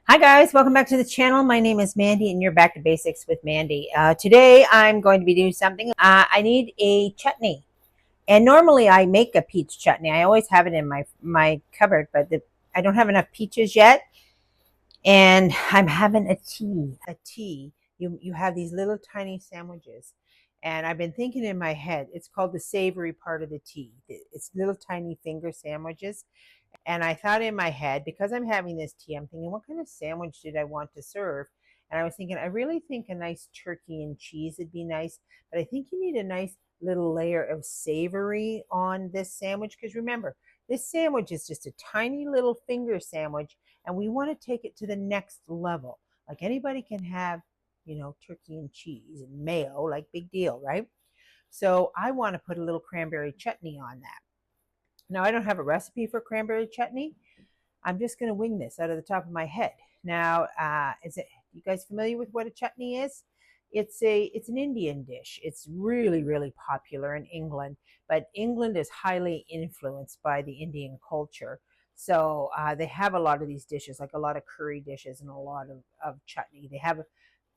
Hi guys, welcome back to the channel. My name is Mandy and you're back to basics with Mandy. Today I'm going to be doing something. I need a chutney, and normally I make a peach chutney. I always have it in my cupboard, but I don't have enough peaches yet, and I'm having a tea. You have these little tiny sandwiches, and I've been thinking in my head, it's called the savory part of the tea. It's little tiny finger sandwiches. And I thought in my head, because I'm having this tea, I'm thinking, what kind of sandwich did I want to serve? And I was thinking, I really think a nice turkey and cheese would be nice, but I think you need a nice little layer of savory on this sandwich. Because remember, this sandwich is just a tiny little finger sandwich, and we want to take it to the next level. Like anybody can have, turkey and cheese and mayo, like big deal, right? So I want to put a little cranberry chutney on that. Now, I don't have a recipe for cranberry chutney. I'm just going to wing this out of the top of my head. Now, is it you guys familiar with what a chutney is? It's an Indian dish. It's really popular in England, but England is highly influenced by the Indian culture. So they have a lot of these dishes, like a lot of curry dishes and a lot of chutney. They have,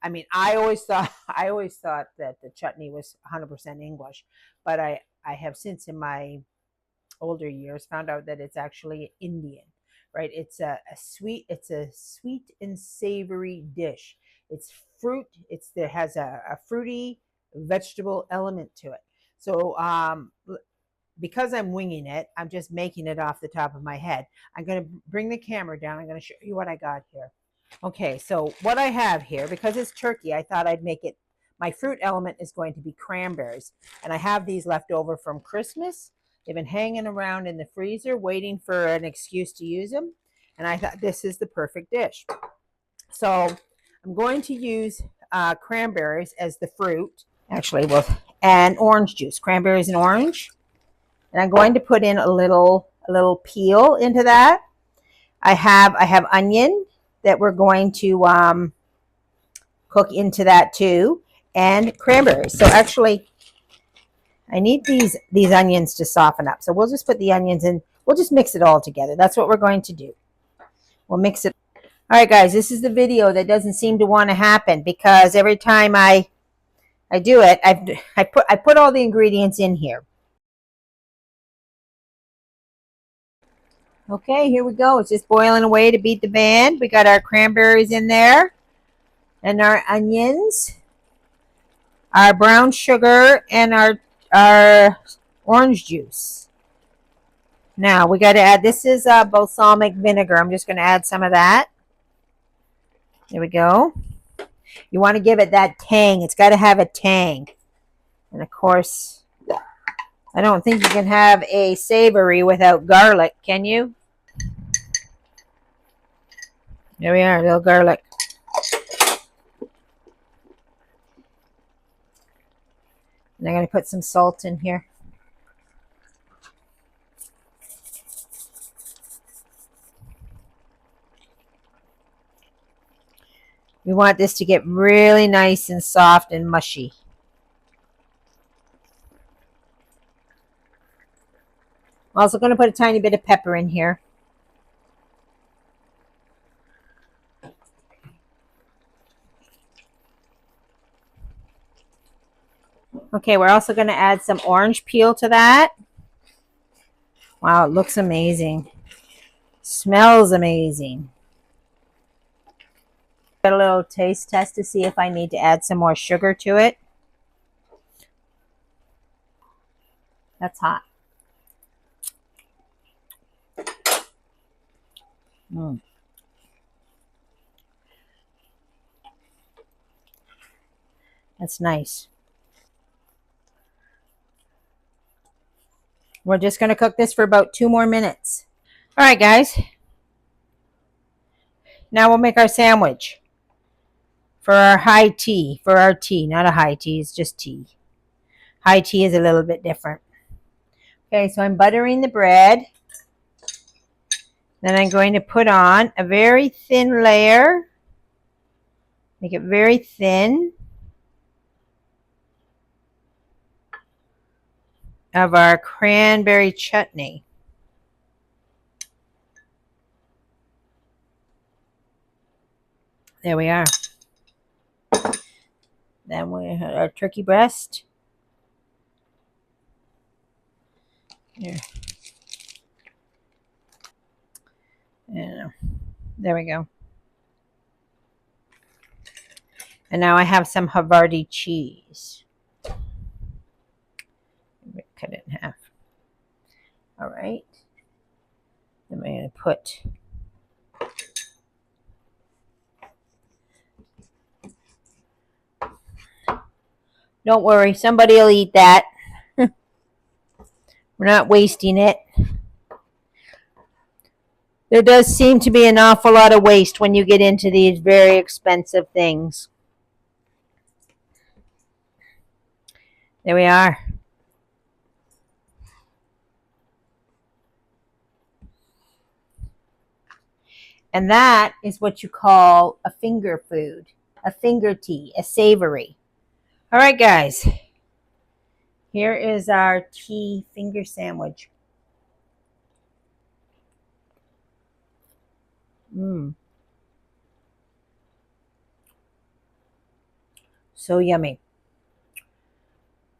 I mean, I always thought that the chutney was 100% English, but I have since in my older years found out that it's actually Indian, right? It's a sweet and savory dish. It's fruit. There has a fruity vegetable element to it. So because I'm winging it, I'm just making it off the top of my head. I'm going to bring the camera down. I'm going to show you what I got here. Okay, so what I have here, because it's turkey, I thought I'd make it, my fruit element is going to be cranberries. And I have these left over from Christmas. They've been hanging around in the freezer waiting for an excuse to use them. And I thought this is the perfect dish. So I'm going to use cranberries as the fruit, actually, and orange juice, cranberries and orange. And I'm going to put in a little peel into that. I have onion that we're going to cook into that too, and cranberries. So actually, I need these onions to soften up. So we'll just put the onions in. We'll just mix it all together. That's what we're going to do. We'll mix it. All right, guys, this is the video that doesn't seem to want to happen because every time I do it, I put all the ingredients in here. Okay, here we go. It's just boiling away to beat the band. We got our cranberries in there and our onions, our brown sugar, and our orange juice. Now we got to add, this is balsamic vinegar. I'm just going to add some of that. There we go. You want to give it that tang. It's got to have a tang. And of course, I don't think you can have a savory without garlic, can you? There we are, a little garlic. And I'm going to put some salt in here. We want this to get really nice and soft and mushy. I'm also going to put a tiny bit of pepper in here. Okay, we're also going to add some orange peel to that. Wow, it looks amazing. Smells amazing. Got a little taste test to see if I need to add some more sugar to it. That's hot. That's nice. We're just going to cook this for about 2 more minutes. All right, guys. Now we'll make our sandwich for our high tea. For our tea, not a high tea, it's just tea. High tea is a little bit different. Okay, so I'm buttering the bread. Then I'm going to put on a very thin layer. Make it very thin. Of our cranberry chutney. There we are. Then we have our turkey breast. Here. And there we go. And now I have some Havarti cheese. Cut it in half. All right. Then I'm going to put don't worry, somebody will eat that. We're not wasting it. There does seem to be an awful lot of waste when you get into these very expensive things. There we are. And that is what you call a finger food, a finger tea, a savory. All right, guys. Here is our tea finger sandwich. So yummy.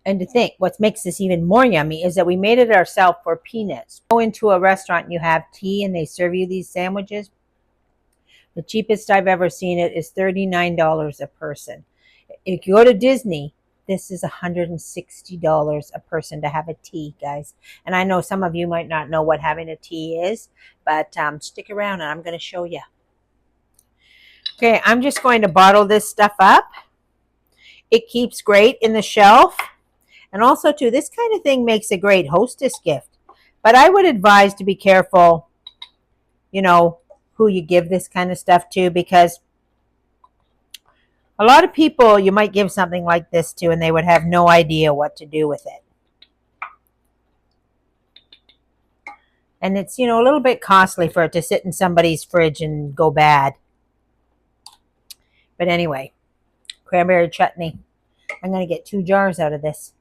And to think, what makes this even more yummy is that we made it ourselves for peanuts. Go into a restaurant and you have tea and they serve you these sandwiches. The cheapest I've ever seen it is $39 a person. If you go to Disney, this is $160 a person to have a tea, guys. And I know some of you might not know what having a tea is, but stick around and I'm going to show you. Okay, I'm just going to bottle this stuff up. It keeps great in the shelf. And also, too, this kind of thing makes a great hostess gift. But I would advise to be careful, you know, who you give this kind of stuff to, because a lot of people you might give something like this to and they would have no idea what to do with it. And it's, you know, a little bit costly for it to sit in somebody's fridge and go bad. But anyway, cranberry chutney. I'm going to get 2 jars out of this.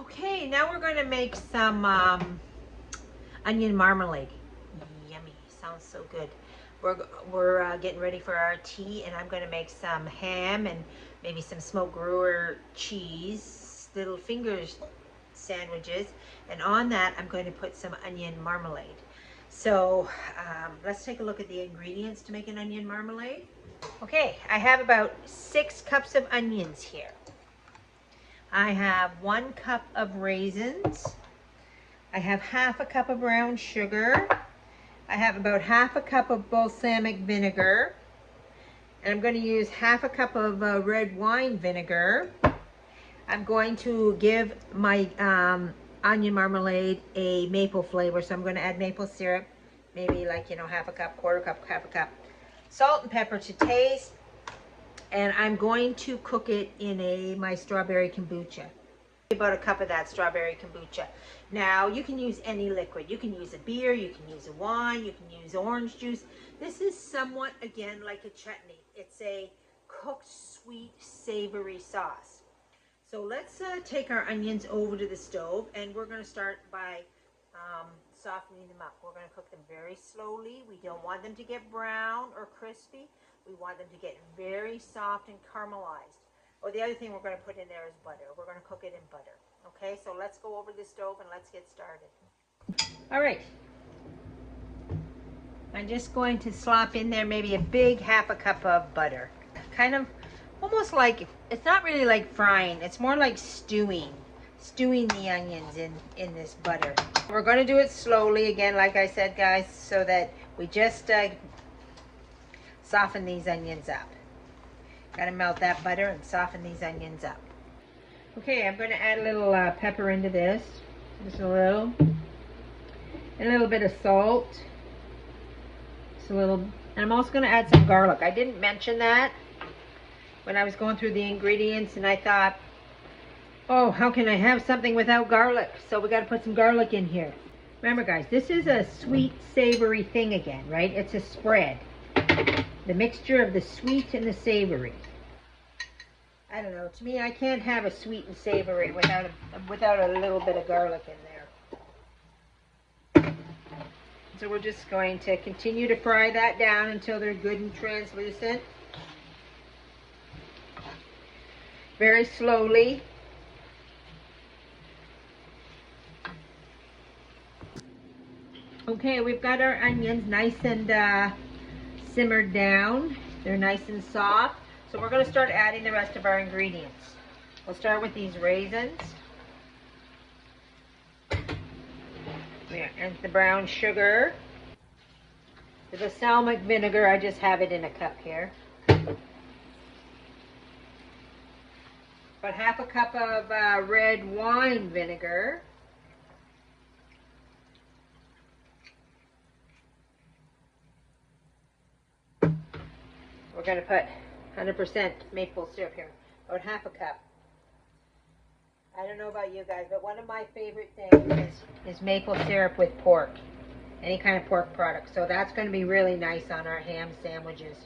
Okay, now we're going to make some onion marmalade. Yummy, sounds so good. We're getting ready for our tea, and I'm going to make some ham and maybe some smoked Gruyere cheese, little fingers sandwiches, and on that I'm going to put some onion marmalade. So let's take a look at the ingredients to make an onion marmalade. Okay, I have about 6 cups of onions here. I have 1 cup of raisins. I have half a cup of brown sugar. I have about half a cup of balsamic vinegar. And I'm going to use half a cup of red wine vinegar. I'm going to give my onion marmalade a maple flavor. So I'm going to add maple syrup, maybe like, you know, half a cup, quarter cup, half a cup. Salt and pepper to taste. And I'm going to cook it in my strawberry kombucha. About a cup of that strawberry kombucha. Now you can use any liquid. You can use a beer, you can use a wine, you can use orange juice. This is somewhat, again, like a chutney. It's a cooked, sweet, savory sauce. So let's take our onions over to the stove, and we're going to start by softening them up. We're going to cook them very slowly. We don't want them to get brown or crispy. We want them to get very soft and caramelized. Oh, the other thing we're going to put in there is butter. We're going to cook it in butter. Okay, so let's go over to the stove and let's get started. All right. I'm just going to slop in there maybe a big half a cup of butter. Kind of almost like, it's not really like frying. It's more like stewing the onions in this butter. We're going to do it slowly, again, like I said, guys, so that we just soften these onions up. Got to melt that butter and soften these onions up. Okay, I'm going to add a little pepper into this, just a little bit of salt, just a little, and I'm also going to add some garlic. I didn't mention that when I was going through the ingredients, and I thought, oh, how can I have something without garlic? So we got to put some garlic in here. Remember, guys, this is a sweet, savory thing again, right? It's a spread. The mixture of the sweet and the savory. I don't know. To me, I can't have a sweet and savory without a little bit of garlic in there. So we're just going to continue to fry that down until they're good and translucent. Very slowly. Okay, we've got our onions nice and simmered down. They're nice and soft. So we're going to start adding the rest of our ingredients. We'll start with these raisins. And the brown sugar. The balsamic vinegar, I just have it in a cup here. About half a cup of red wine vinegar. We're going to put 100% maple syrup here. About half a cup. I don't know about you guys, but one of my favorite things is maple syrup with pork. Any kind of pork product. So that's going to be really nice on our ham sandwiches.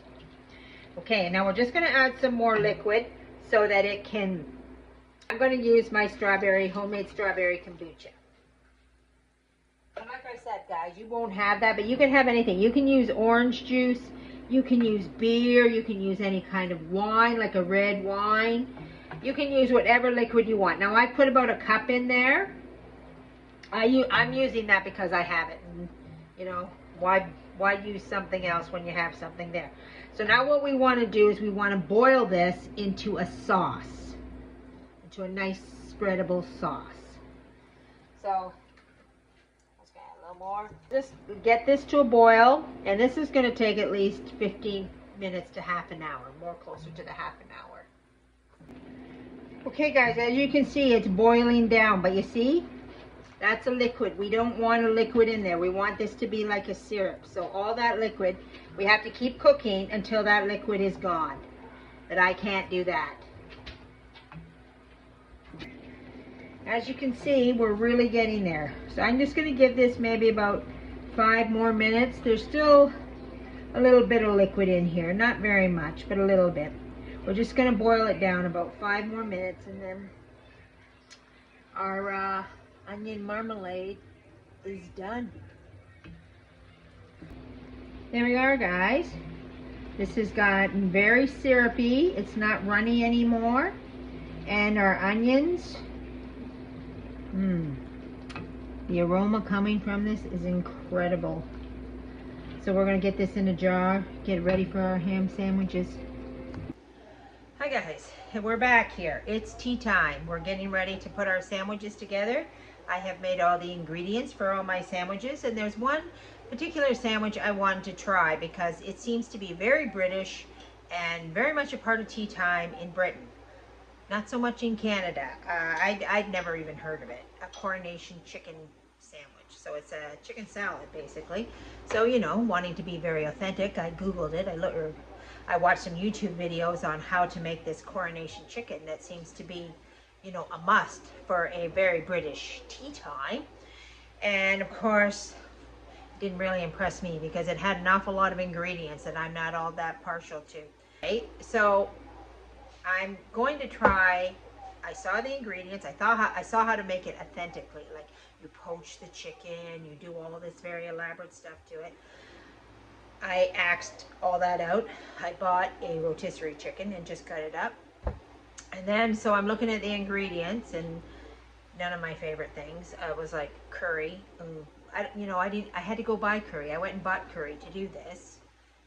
Okay, now we're just going to add some more liquid so that it can... I'm going to use my homemade strawberry kombucha. And like I said, guys, you won't have that, but you can have anything. You can use orange juice. You can use beer. You can use any kind of wine, like a red wine. You can use whatever liquid you want. Now I put about a cup in there. I'm using that because I have it. And, you know, why use something else when you have something there? So now what we want to do is we want to boil this into a sauce. Into a nice spreadable sauce. So let's get a little more. Just get this to a boil. And this is going to take at least 15 minutes to half an hour. More closer to the half an hour. Okay guys, as you can see, it's boiling down, but you see, that's a liquid. We don't want a liquid in there. We want this to be like a syrup. So all that liquid, we have to keep cooking until that liquid is gone. But I can't do that. As you can see, we're really getting there. So I'm just going to give this maybe about 5 more minutes. There's still a little bit of liquid in here. Not very much, but a little bit. We're just going to boil it down about 5 more minutes, and then our onion marmalade is done. There we are, guys. This has gotten very syrupy. It's not runny anymore. And our onions, the aroma coming from this is incredible. So we're going to get this in a jar, get ready for our ham sandwiches. Hi guys, we're back here. It's tea time. We're getting ready to put our sandwiches together. I have made all the ingredients for all my sandwiches, and there's one particular sandwich I wanted to try because it seems to be very British and very much a part of tea time in Britain. Not so much in Canada. I'd never even heard of it. A Coronation chicken sandwich. So it's a chicken salad basically. So, you know, wanting to be very authentic, I Googled it. I watched some YouTube videos on how to make this Coronation chicken that seems to be, you know, a must for a very British tea time. And of course, it didn't really impress me because it had an awful lot of ingredients that I'm not all that partial to. Right? So I'm going to try, I saw the ingredients, I saw how to make it authentically. Like you poach the chicken, you do all this very elaborate stuff to it. I axed all that out. I bought a rotisserie chicken and just cut it up. And then, so I'm looking at the ingredients, and none of my favorite things. Was like curry. I had to go buy curry. I went and bought curry to do this.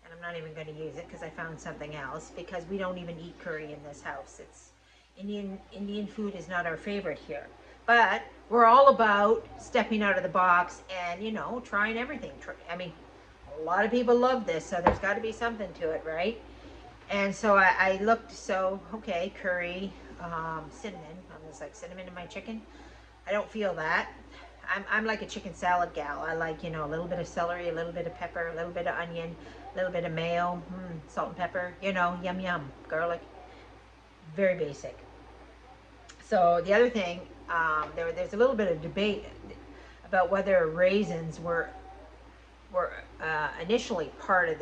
And I'm not even going to use it because I found something else, because we don't even eat curry in this house. It's Indian food is not our favorite here. But we're all about stepping out of the box and, you know, trying everything. I mean, a lot of people love this, so there's got to be something to it, right? And so I looked, so, okay, curry, cinnamon. I was like, cinnamon in my chicken? I don't feel that. I'm like a chicken salad gal. I like, you know, a little bit of celery, a little bit of pepper, a little bit of onion, a little bit of mayo, salt and pepper, you know, yum yum, garlic. Very basic. So the other thing, there's a little bit of debate about whether raisins were initially part of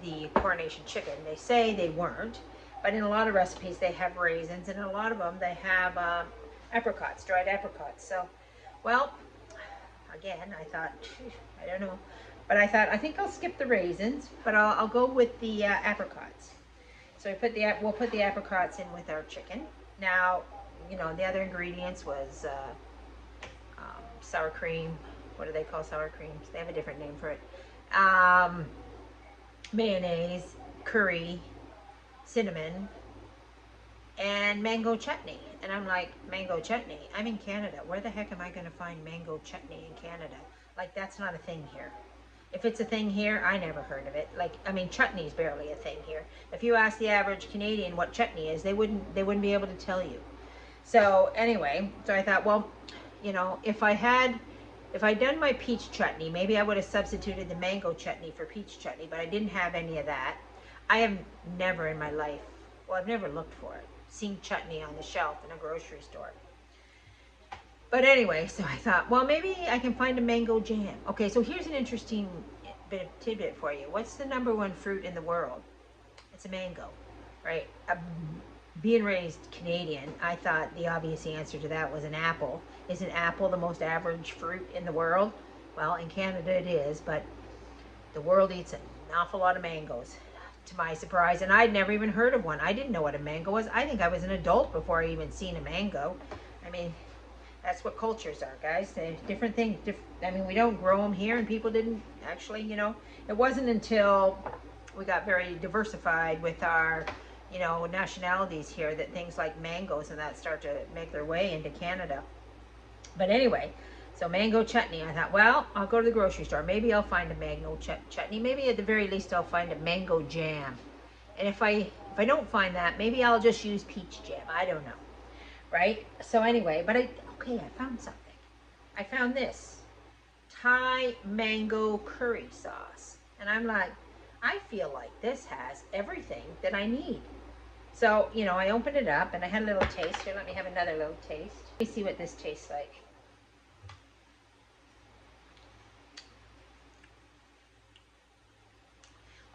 the Coronation chicken. They say they weren't, but in a lot of recipes they have raisins, and in a lot of them they have apricots, dried apricots. So, well, again, I thought, I don't know. But I thought, I think I'll skip the raisins, but I'll go with the apricots. So we'll put the apricots in with our chicken. Now, you know, the other ingredients was sour cream. What do they call sour creams? They have a different name for it. Mayonnaise, curry, cinnamon, and mango chutney. And I'm like, mango chutney? I'm in Canada. Where the heck am I going to find mango chutney in Canada? Like, that's not a thing here. If it's a thing here, I never heard of it. Like, I mean, chutney is barely a thing here. If you ask the average Canadian what chutney is, they wouldn't be able to tell you. So anyway, so I thought, well, you know, if I'd done my peach chutney, maybe I would have substituted the mango chutney for peach chutney, but I didn't have any of that. I have never in my life, well, I've never looked for it, seen chutney on the shelf in a grocery store. But anyway, so I thought, well, maybe I can find a mango jam. Okay, so here's an interesting bit of tidbit for you. What's the #1 fruit in the world? It's a mango, right? Being raised Canadian, I thought the obvious answer to that was an apple. Is an apple the most average fruit in the world? Well, in Canada it is, but the world eats an awful lot of mangoes, to my surprise. And I'd never even heard of one. I didn't know what a mango was. I think I was an adult before I even seen a mango. I mean, that's what cultures are, guys. They're different things. I mean, we don't grow them here, and people didn't actually, you know. It wasn't until we got very diversified with our, you know, nationalities here that things like mangoes and that start to make their way into Canada. But anyway, so mango chutney. I thought, well, I'll go to the grocery store. Maybe I'll find a mango chutney. Maybe at the very least I'll find a mango jam. And if I don't find that, maybe I'll just use peach jam. I don't know. Right? So anyway, but I found something. I found this Thai mango curry sauce. And I'm like, I feel like this has everything that I need. So, you know, I opened it up and I had a little taste. Here, let me have another little taste. Let me see what this tastes like.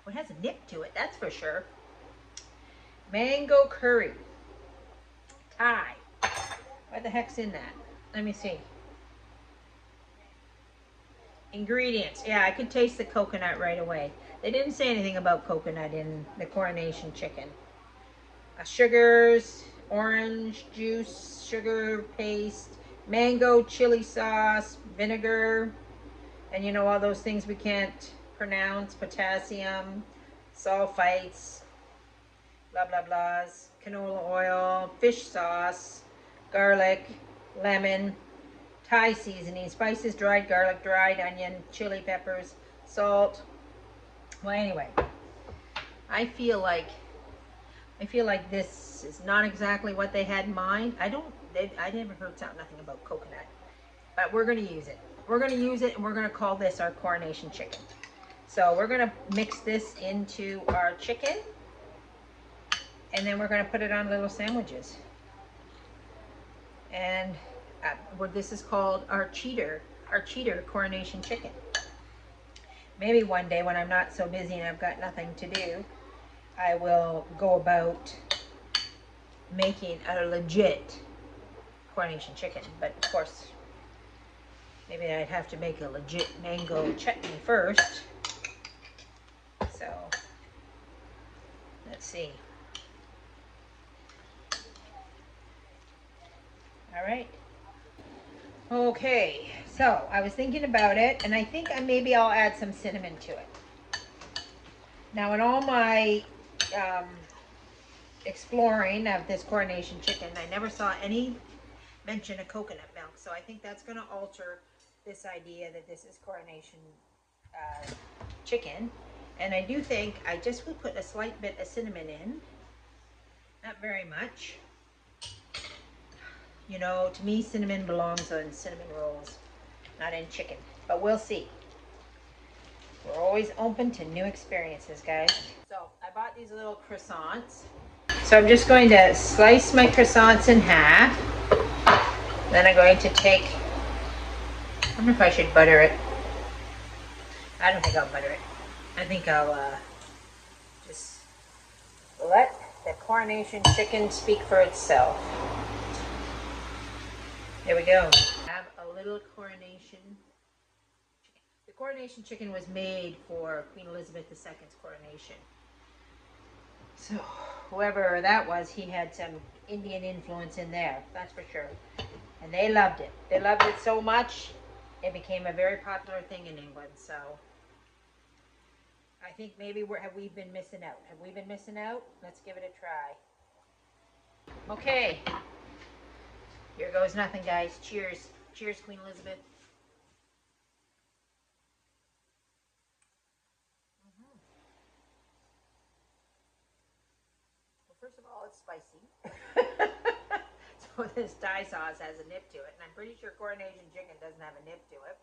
Well, it has a nip to it, that's for sure. Mango curry. Thai. What the heck's in that? Let me see. Ingredients. Yeah, I could taste the coconut right away. They didn't say anything about coconut in the Coronation chicken. Sugars, orange juice, sugar paste, mango chili sauce, vinegar, and you know all those things we can't pronounce, potassium, sulfites, blah blah blahs, canola oil, fish sauce, garlic, lemon, Thai seasoning, spices, dried garlic, dried onion, chili peppers, salt. Well, anyway, I feel like this is not exactly what they had in mind. I never heard nothing about coconut, but we're going to use it. We're going to use it, and we're going to call this our Coronation chicken. So we're going to mix this into our chicken, and then we're going to put it on little sandwiches. And what this is called our cheater Coronation chicken. Maybe one day when I'm not so busy and I've got nothing to do, I will go about making a legit Coronation chicken. But of course, maybe I'd have to make a legit mango chutney first. So, let's see. All right. Okay, so I was thinking about it, and I think maybe I'll add some cinnamon to it. Now, in all my exploring of this Coronation chicken, I never saw any mention of coconut milk, so I think that's going to alter this idea that this is Coronation chicken. And I do think I just will put a slight bit of cinnamon in, not very much. You know, to me, cinnamon belongs on cinnamon rolls, not in chicken. But we'll see. We're always open to new experiences, guys. So, I bought these little croissants. So, I'm just going to slice my croissants in half. Then I'm going to take, I wonder if I should butter it. I don't think I'll butter it. I think I'll just let the Coronation chicken speak for itself. There we go. I have a little Coronation chicken. The Coronation chicken was made for Queen Elizabeth II's coronation. So whoever that was, he had some Indian influence in there, that's for sure. And they loved it. They loved it so much, it became a very popular thing in England. So I think maybe have we been missing out? Have we been missing out? Let's give it a try. Okay. Here goes nothing, guys. Cheers. Cheers, Queen Elizabeth. Well, first of all, it's spicy. So this Thai sauce has a nip to it. And I'm pretty sure Coronation chicken doesn't have a nip to it.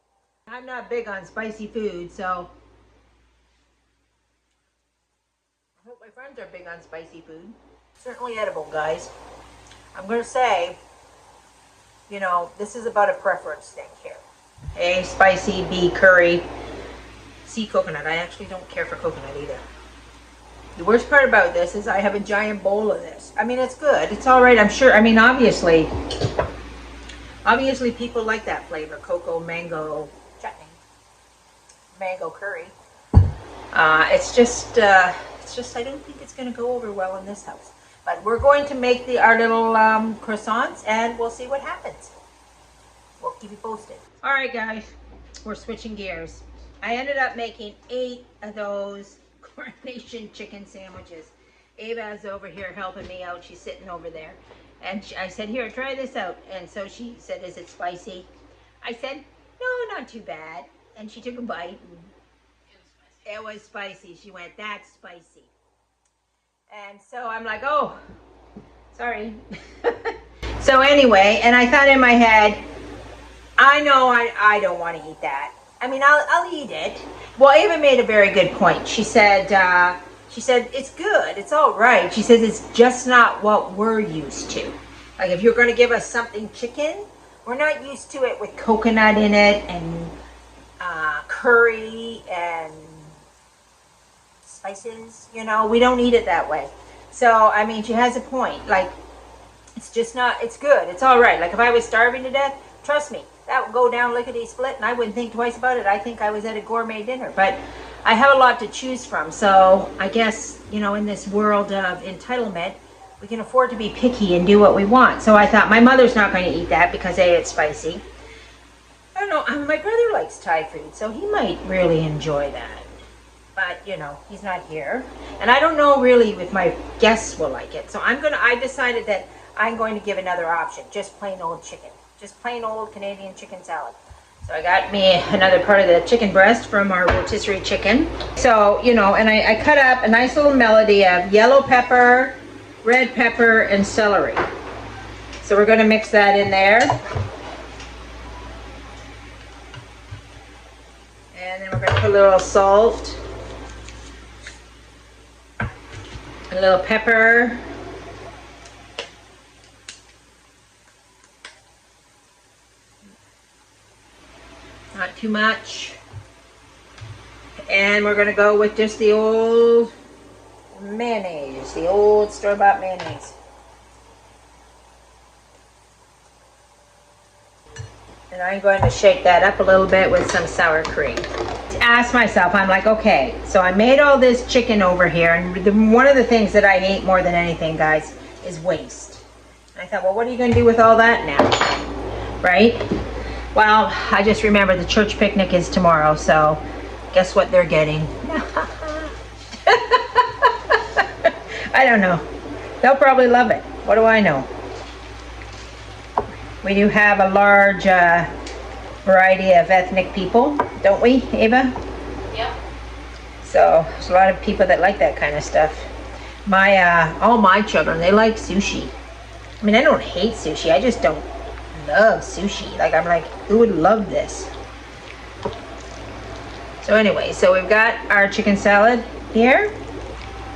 I'm not big on spicy food, so I hope my friends are big on spicy food. Certainly edible, guys. I'm going to say, you know, this is about a preference thing here. A, spicy, B, curry, C, coconut. I actually don't care for coconut either. The worst part about this is I have a giant bowl of this. I mean, it's good. It's all right, I'm sure. I mean, obviously people like that flavor. Cocoa, mango, chutney, mango curry. It's just I don't think it's going to go over well in this house. But we're going to make our little croissants, and we'll see what happens. We'll keep you posted. All right, guys, we're switching gears. I ended up making 8 of those Coronation chicken sandwiches. Ava's over here helping me out. She's sitting over there. And I said, here, try this out. And so she said, is it spicy? I said, no, not too bad. And she took a bite. It was spicy. She went, that's spicy. And so I'm like, oh, sorry. So anyway, and I thought in my head, I know I don't want to eat that. I mean, I'll eat it. Well, Ava made a very good point. She said it's good. It's all right. She says it's just not what we're used to. Like if you're going to give us something chicken, we're not used to it with coconut in it and curry and spices. You know, we don't eat it that way. So, I mean, she has a point. Like, it's just not, it's good. It's all right. Like if I was starving to death, trust me, that would go down lickety-split, and I wouldn't think twice about it. I think I was at a gourmet dinner. But I have a lot to choose from. So I guess, you know, in this world of entitlement, we can afford to be picky and do what we want. So I thought my mother's not going to eat that because A, it's spicy. I don't know. My brother likes Thai food, so he might really enjoy that. But, you know, he's not here. And I don't know really if my guests will like it. So I decided that I'm going to give another option. Just plain old chicken. Just plain old Canadian chicken salad. So I got me another part of the chicken breast from our rotisserie chicken. So, you know, and I cut up a nice little melody of yellow pepper, red pepper, and celery. So we're going to mix that in there. And then we're going to put a little salt, a little pepper, not too much. And we're going to go with just the old mayonnaise, the old store-bought mayonnaise. And I'm going to shake that up a little bit with some sour cream. Ask myself, I'm like, okay, so I made all this chicken over here, and one of the things that I hate more than anything, guys, is waste. And I thought, well, what are you going to do with all that now? Right? Well, I just remember the church picnic is tomorrow, so guess what they're getting? I don't know. They'll probably love it. What do I know? We do have a large variety of ethnic people, don't we, Ava? Yep. So there's a lot of people that like that kind of stuff. All my children, they like sushi. I mean, I don't hate sushi. I just don't love sushi. Like, I'm like, who would love this? So anyway, so we've got our chicken salad here,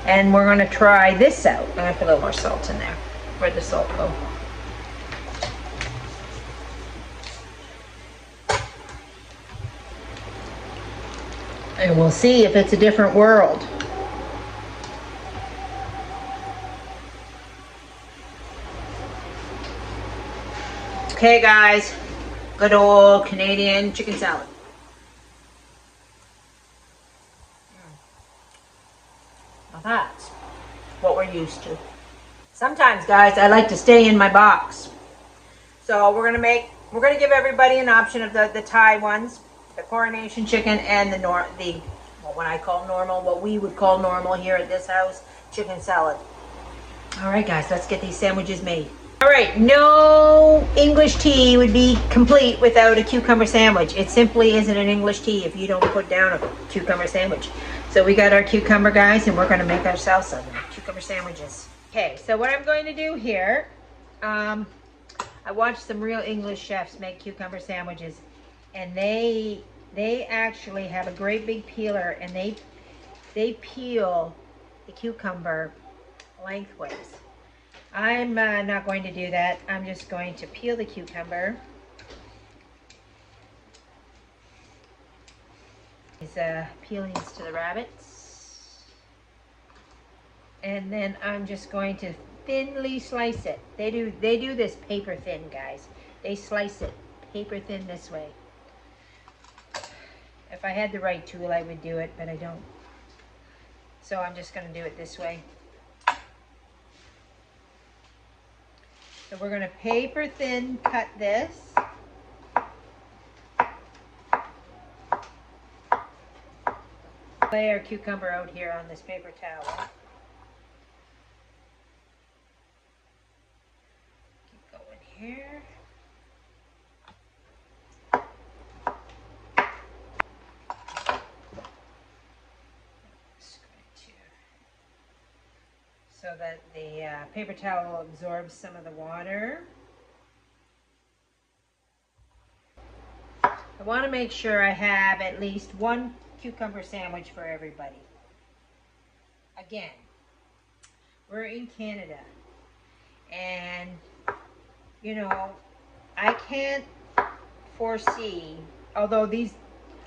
and we're going to try this out. I'm going to put a little more salt in there. Where'd the salt go? And we'll see if it's a different world. Okay, guys, good old Canadian chicken salad. Now that's what we're used to. Sometimes, guys, I like to stay in my box. So we're gonna give everybody an option of the Thai ones, the Coronation chicken, and what I call normal, what we would call normal here at this house, chicken salad. All right, guys, let's get these sandwiches made. All right, no English tea would be complete without a cucumber sandwich. It simply isn't an English tea if you don't put down a cucumber sandwich. So we got our cucumber, guys, and we're gonna make ourselves some cucumber sandwiches. Okay, so what I'm going to do here, I watched some real English chefs make cucumber sandwiches, and they actually have a great big peeler, and they peel the cucumber lengthways. I'm not going to do that. I'm just going to peel the cucumber. These peelings to the rabbits. And then I'm just going to thinly slice it. They do this paper thin, guys. They slice it paper thin this way. If I had the right tool, I would do it, but I don't. So I'm just going to do it this way. So we're going to paper thin cut this. Lay our cucumber out here on this paper towel. Keep going here. So that the paper towel absorbs some of the water. I want to make sure I have at least one cucumber sandwich for everybody. Again, we're in Canada, and you know, I can't foresee, although these,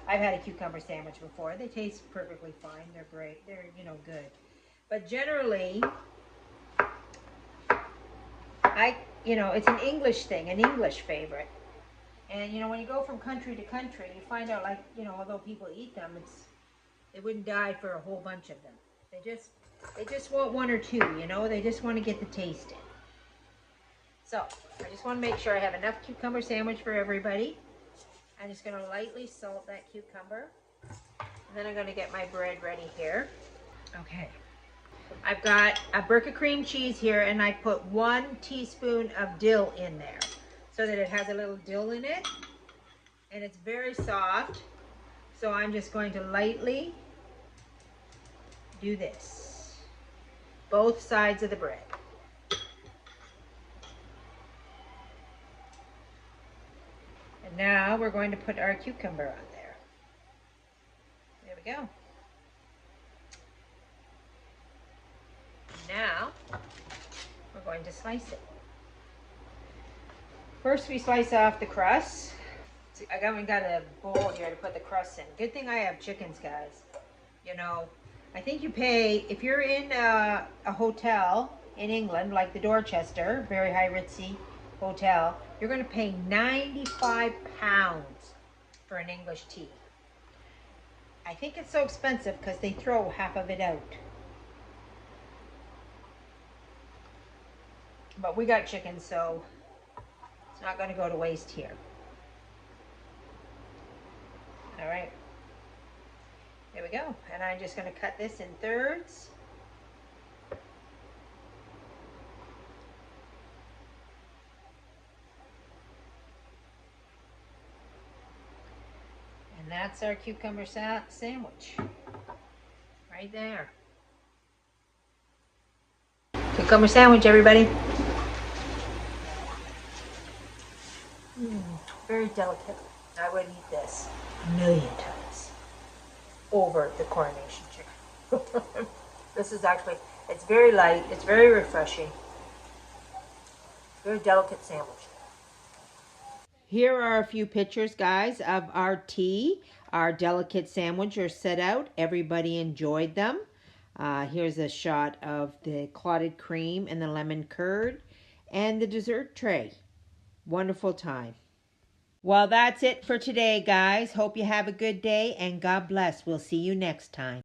I've had a cucumber sandwich before, they taste perfectly fine, they're great, they're, you know, good. But generally, it's an English thing, an English favorite. And, you know, when you go from country to country, you find out, like, you know, although people eat them, they wouldn't die for a whole bunch of them. They just want one or two, you know, they just want to get the taste in. So, I just want to make sure I have enough cucumber sandwich for everybody. I'm just going to lightly salt that cucumber. And then I'm going to get my bread ready here. Okay. I've got a brick of cream cheese here, and I put 1 teaspoon of dill in there so that it has a little dill in it, and it's very soft. So I'm just going to lightly do this, both sides of the bread. And now we're going to put our cucumber on there. There we go. Now, we're going to slice it. First, we slice off the crust. See, I got a bowl here to put the crust in. Good thing I have chickens, guys. You know, I think you pay, if you're in a hotel in England, like the Dorchester, very high ritzy hotel, you're going to pay £95 for an English tea. I think it's so expensive because they throw half of it out. But we got chickens, so it's not going to go to waste here. All right. There we go. And I'm just going to cut this in thirds. And that's our cucumber sandwich. Right there. Cucumber sandwich, everybody. Very delicate. I would eat this a million times over the Coronation chicken. This is actually, it's very light, it's very refreshing. Very delicate sandwich. Here are a few pictures, guys, of our tea. Our delicate sandwich are set out. Everybody enjoyed them. Here's a shot of the clotted cream and the lemon curd and the dessert tray. Wonderful time. Well, that's it for today, guys. Hope you have a good day, and God bless. We'll see you next time.